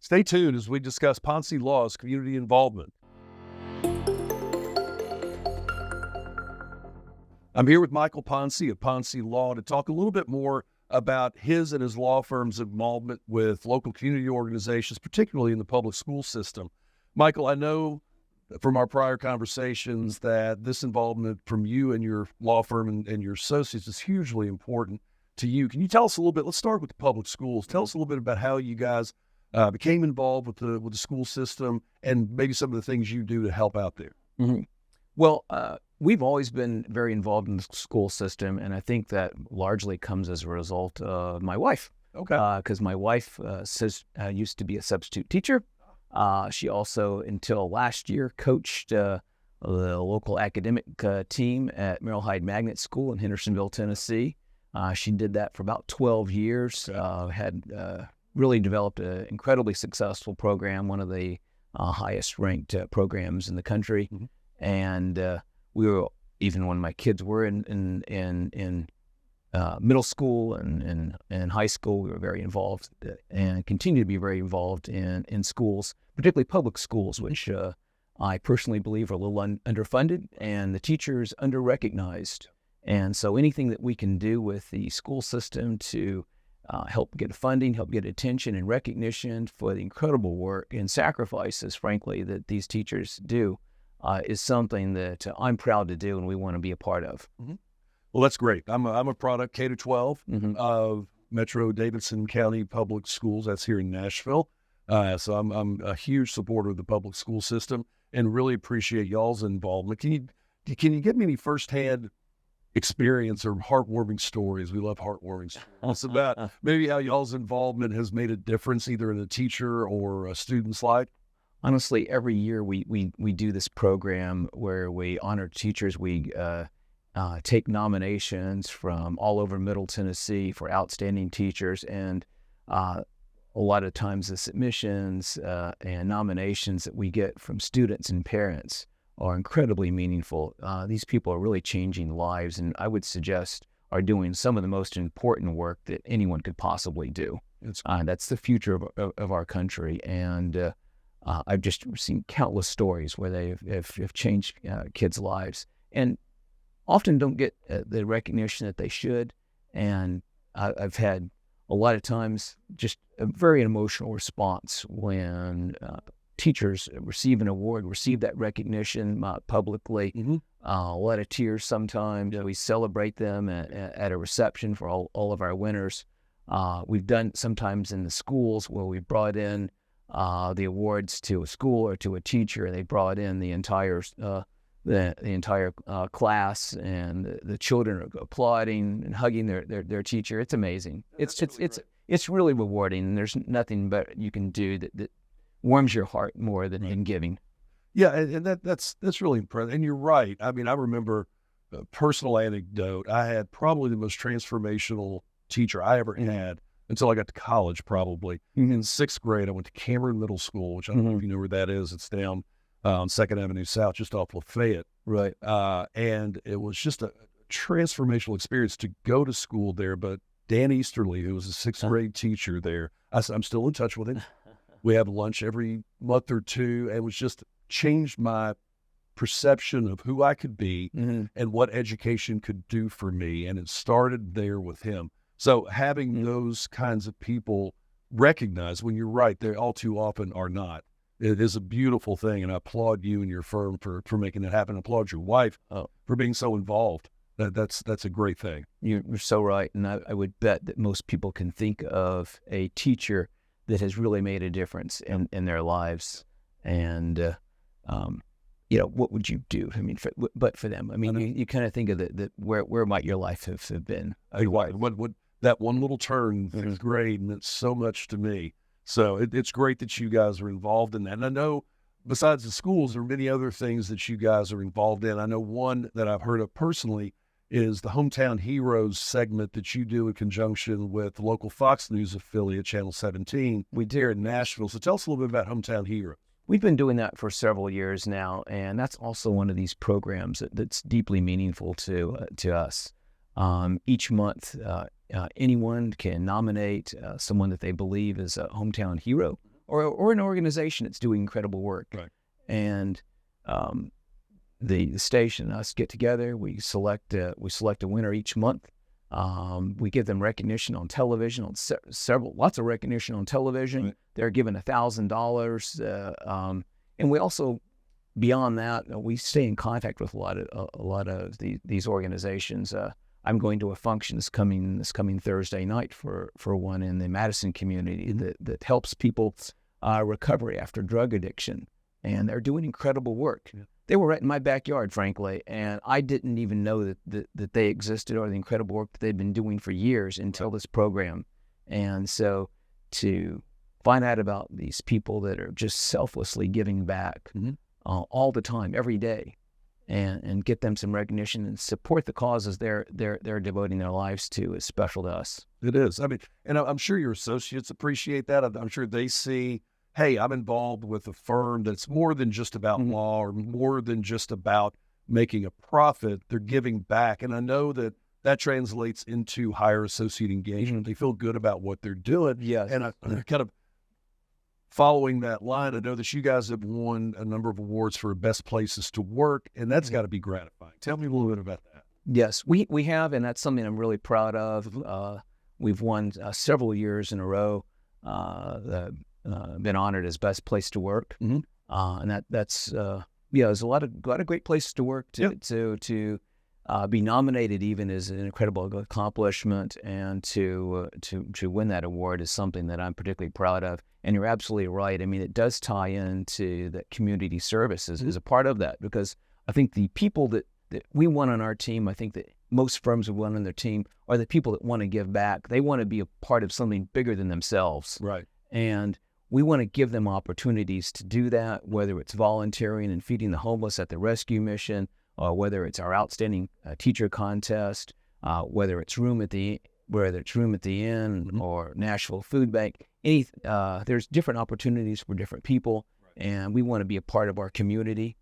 Stay tuned as we discuss Ponce Law's community involvement. I'm here with Michael Ponce of Ponce Law to talk a little bit more about his and his law firm's involvement with local community organizations, particularly in the public school system. Michael, I know from our prior conversations that this involvement from you and your law firm and your associates is hugely important to you. Can you tell us a little bit? Let's start with the public schools. Tell us a little bit about how you guys became involved with the school system and maybe some of the things you do to help out there. Mm-hmm. Well, we've always been very involved in the school system, and I think that largely comes as a result of my wife. Okay. Because my wife used to be a substitute teacher. She also, until last year, coached the local academic team at Merrill Hyde Magnet School in Hendersonville, Tennessee. She did that for about 12 years, had really developed an incredibly successful program, one of the highest ranked programs in the country. Mm-hmm. And we were, even when my kids were in middle school and high school, we were very involved and continue to be very involved in schools, particularly public schools, which I personally believe are a little underfunded and the teachers under-recognized. And so anything that we can do with the school system to help get funding, help get attention and recognition for the incredible work and sacrifices, frankly, that these teachers do is something that I'm proud to do and we want to be a part of. Mm-hmm. Well, that's great. I'm a product K-12 Mm-hmm. of Metro Davidson County Public Schools. That's here in Nashville. So I'm a huge supporter of the public school system and really appreciate y'all's involvement. Can you give me any firsthand experience or heartwarming stories? We love heartwarming stories about maybe how y'all's involvement has made a difference either in a teacher or a student's life. Honestly, every year we do this program where we honor teachers. We take nominations from all over Middle Tennessee for outstanding teachers, and a lot of times the submissions and nominations that we get from students and parents are incredibly meaningful. These people are really changing lives, and I would suggest are doing some of the most important work that anyone could possibly do. That's the future of our country, and I've just seen countless stories where they have changed kids' lives and often don't get the recognition that they should. And I've had a lot of times just a very emotional response when teachers receive an award, receive that recognition publicly. Mm-hmm. A lot of tears sometimes. We celebrate them at a reception for all of our winners. We've done sometimes in the schools where we've brought in the awards to a school or to a teacher, and they brought in the entire class, and the children are applauding and hugging their teacher. It's amazing. It's really rewarding, and there's nothing better you can do that warms your heart more than in giving. Yeah, and that's really impressive. And you're right. I mean, I remember a personal anecdote. I had probably the most transformational teacher I ever had until I got to college, probably. Mm-hmm. In sixth grade, I went to Cameron Middle School, which I don't know if you know where that is. It's down on 2nd Avenue South, just off Lafayette. Right. And it was just a transformational experience to go to school there. But Dan Easterly, who was a sixth grade teacher there, I'm still in touch with him. We have lunch every month or two, and it was just changed my perception of who I could be and what education could do for me. And it started there with him. So having those kinds of people recognized, when you're right, they all too often are not. It is a beautiful thing, and I applaud you and your firm for making it happen. I applaud your wife for being so involved. That's a great thing. You're so right, and I would bet that most people can think of a teacher that has really made a difference in their lives. And what would you do? I mean, but for them, I mean, you kind of think of where might your life have been? What that one little turn in fifth grade meant so much to me. So it's great that you guys are involved in that. And I know besides the schools, there are many other things that you guys are involved in. I know one that I've heard of personally is the Hometown Heroes segment that you do in conjunction with the local Fox News affiliate, Channel 17. We do here in Nashville. So tell us a little bit about Hometown Heroes. We've been doing that for several years now, and that's also one of these programs that's deeply meaningful to us. Each month, anyone can nominate someone that they believe is a hometown hero or an organization that's doing incredible work. Right. And the station and us get together. We select a winner each month. We give them recognition on television, on lots of recognition on television. Right. They're given $1,000, and we also, beyond that, we stay in contact with a lot of these organizations. I'm going to a function this coming Thursday night for one in the Madison community that helps people recovery after drug addiction, and they're doing incredible work. Yeah. They were right in my backyard, frankly, and I didn't even know that they existed or the incredible work that they'd been doing for years until this program. And so to find out about these people that are just selflessly giving back all the time, every day, and get them some recognition and support the causes they're devoting their lives to is special to us. It is. I mean, and I'm sure your associates appreciate that. I'm sure they see, hey, I'm involved with a firm that's more than just about law or more than just about making a profit. They're giving back. And I know that translates into higher associate engagement. They feel good about what they're doing. Yes. And I kind of following that line, I know that you guys have won a number of awards for best places to work, and that's got to be gratifying. Tell me a little bit about that. Yes, we have, and that's something I'm really proud of. We've won several years in a row. Been honored as best place to work, and that's there's a lot of great places to work to be nominated even is an incredible accomplishment, and to win that award is something that I'm particularly proud of. And you're absolutely right. I mean, it does tie into that community services is a part of that, because I think the people that we want on our team, I think that most firms would want on their team, are the people that want to give back. They want to be a part of something bigger than themselves. Right. And we want to give them opportunities to do that, whether it's volunteering and feeding the homeless at the rescue mission, or whether it's our outstanding teacher contest, whether it's room at the inn or Nashville Food Bank. There's different opportunities for different people, and we want to be a part of our community.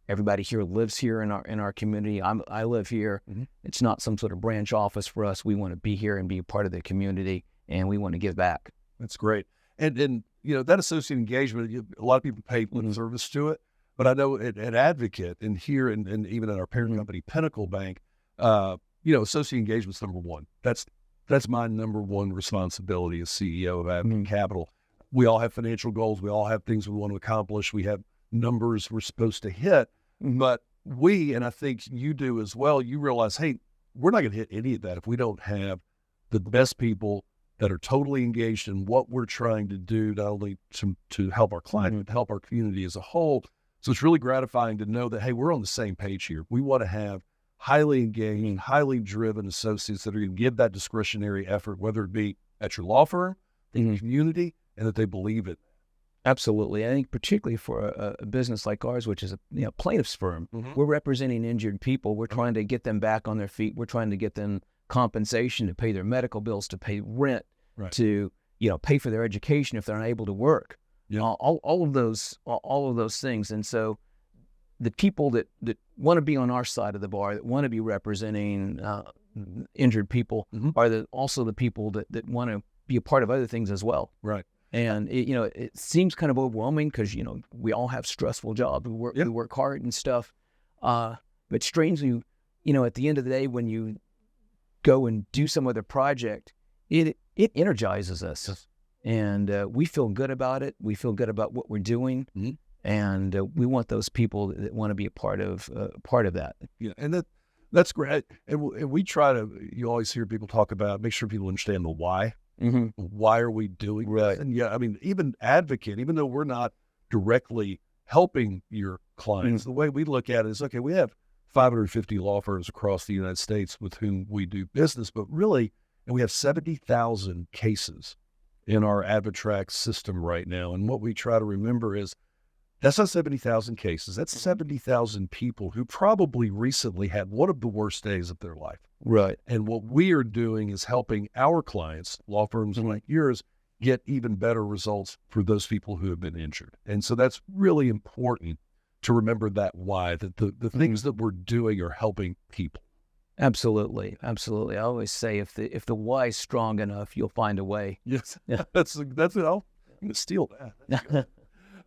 Everybody here lives here in our community. I live here. It's not some sort of branch office for us. We want to be here and be a part of the community, and we want to give back. That's great. And that associate engagement, a lot of people pay lip service to it, but I know at Advocate and here and even at our parent company, Pinnacle Bank, associate engagement's number one. That's my number one responsibility as CEO of Advocate Capital. We all have financial goals. We all have things we want to accomplish. We have numbers we're supposed to hit, but and I think you do as well, you realize, hey, we're not going to hit any of that if we don't have the best people that are totally engaged in what we're trying to do, not only to help our client, but to help our community as a whole. So it's really gratifying to know that, hey, we're on the same page here. We want to have highly engaged, highly driven associates that are going to give that discretionary effort, whether it be at your law firm, in the community, and that they believe it. Absolutely. I think particularly for a business like ours, which is a plaintiff's firm, we're representing injured people. We're trying to get them back on their feet. We're trying to get them compensation to pay their medical bills, to pay rent, to pay for their education if they're unable to work. All of those things. And so the people that want to be on our side of the bar, that want to be representing injured people, are also the people that want to be a part of other things as well. Right. And it seems kind of overwhelming because we all have stressful jobs. We work hard and stuff. But strangely, at the end of the day, when you go and do some other project, it energizes us. Yes. And we feel good about it. We feel good about what we're doing, and we want those people that want to be a part of that. Yeah, and that's great. And we try to. You always hear people talk about make sure people understand the why. Why are we doing this? And I mean, even Advocate, even though we're not directly helping your clients, the way we look at it is, okay, we have 550 law firms across the United States with whom we do business, but really, and we have 70,000 cases in our AdvoTrack system right now. And what we try to remember is that's not 70,000 cases. That's 70,000 people who probably recently had one of the worst days of their life. Right. And what we are doing is helping our clients, law firms like yours, get even better results for those people who have been injured. And so that's really important to remember that why, that the things that we're doing are helping people. Absolutely. I always say if the why is strong enough, you'll find a way. Yes, that's it all. I'm going to steal that. That's good.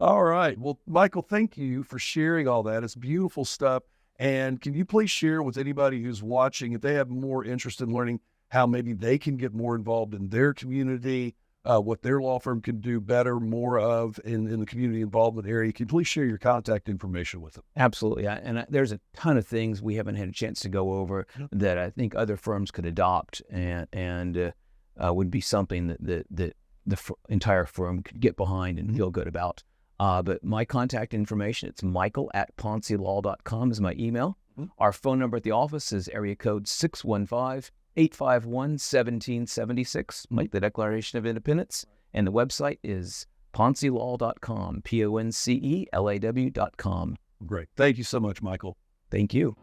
All right. Well, Michael, thank you for sharing all that. It's beautiful stuff. And can you please share with anybody who's watching, if they have more interest in learning how maybe they can get more involved in their community, what their law firm can do better, more of in the community involvement area, can you please share your contact information with them? Absolutely. There's a ton of things we haven't had a chance to go over that I think other firms could adopt and would be something that the entire firm could get behind and feel good about. But my contact information, it's michael@poncelaw.com is my email. Our phone number at the office is area code 615-851-1776, like the Declaration of Independence. And the website is poncelaw.com, PONCELAW.com. Great. Thank you so much, Michael. Thank you.